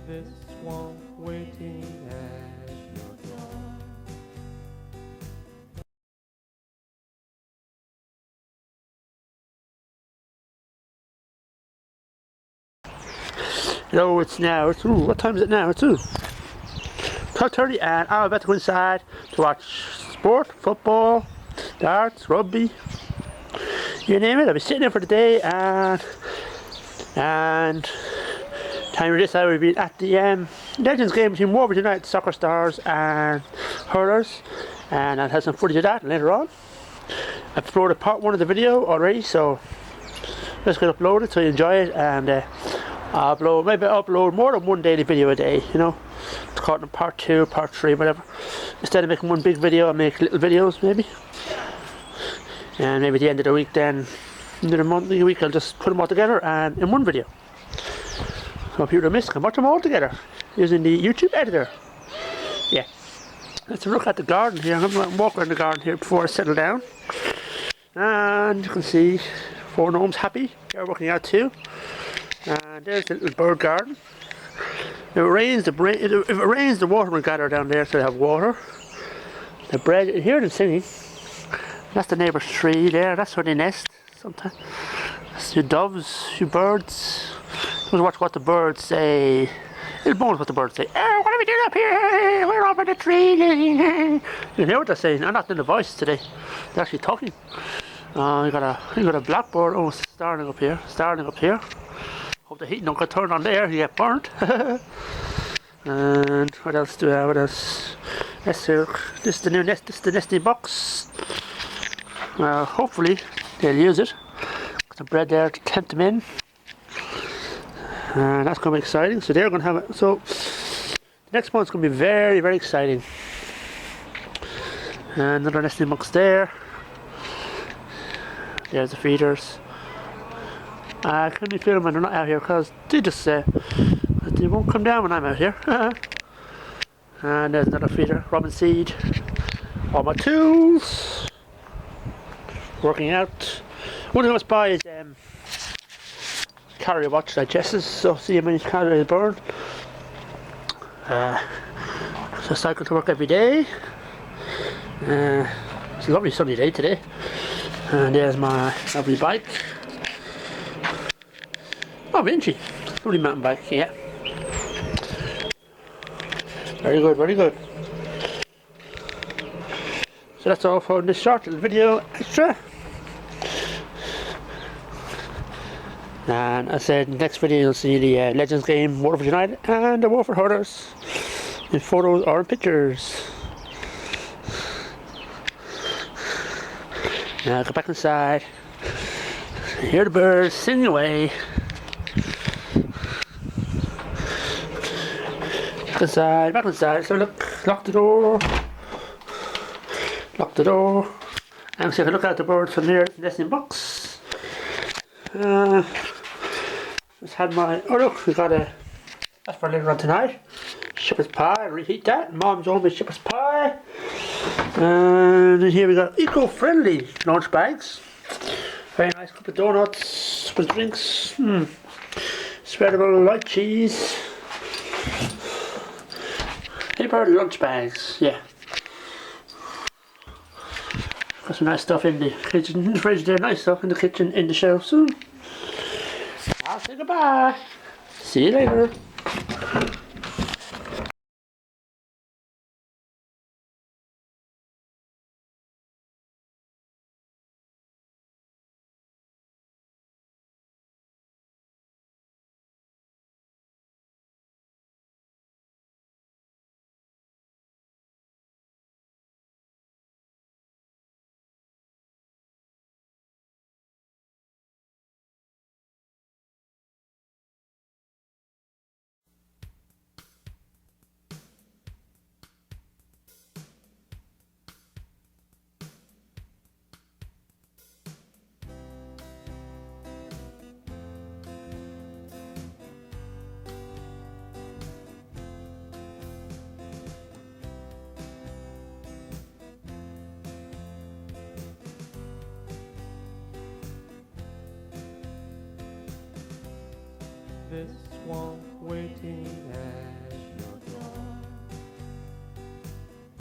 this one waiting at your door. Hello, it's now, what time is it now? It's 12:30 and I'm about to go inside to watch sport, football, darts, rugby, you name it. I'll be sitting there for the day and time of this I will be at the Legends game between Warburton United Soccer Stars and Hurlers, and I'll have some footage of that later on. I've uploaded part 1 of the video already, so let's get uploaded so you enjoy it, and maybe upload more than one daily video a day, you know. It's called in part 2, part 3, whatever. Instead of making one big video, I'll make little videos maybe. And maybe at the end of the week then, in a monthly week, I'll just put them all together and in one video. So people don't miss, can watch them all together using the YouTube editor. Yeah. Let's look at the garden here. I'm going to walk around the garden here before I settle down. And you can see 4 gnomes happy. They're working out too. And there's the little bird garden. If it rains, the water will gather down there so they have water. The bread, you hear them singing. That's the neighbour's tree there, that's where they nest sometimes. That's your doves, your birds. Let's watch what the birds say. It's bonus what the birds say. Oh, what are we doing up here? We're up in the tree. You hear what they're saying? I'm not doing the voice today. They're actually talking. You got a blackbird. Oh, starting up here. Hope the heat don't get turned on there. You get burnt. And what else do I have? What else? This is the new nest. This is the nesting box. Hopefully they'll use it. Got some bread there to tempt them in. And that's going to be exciting. So they're going to have it. So the next one's going to be very, very exciting. And another nesting box there. There's the feeders. I couldn't be filming when they're not out here because they won't come down when I'm out here. And there's another feeder, robin seed. All my tools. Working out. One thing I must buy is calorie watch like JESS, so see how many calories burned. So I cycle to work every day. It's a lovely sunny day today. And there's my lovely bike. Oh, Vinci. Lovely mountain bike, yeah. Very good, very good. So that's all for this short little video extra. And I said in the next video you'll see the Legends game, Warford United and the Warford Hurlers in photos or in pictures. Now go back inside. Hear the birds singing away. Back inside. So look, lock the door. And see if I look at the birds from near the nesting box. Just had my, oh look, we got that's for later on tonight. Shepherd's pie, I'll reheat that. Mom's own shepherd's pie. And here we got eco-friendly lunch bags. Very nice cup of donuts, for drinks. Spreadable light cheese. Paper lunch bags, yeah. Got some nice stuff in the kitchen, in the fridge there, nice stuff in the kitchen, in the shelf soon. I'll say goodbye. See you later. this one waiting at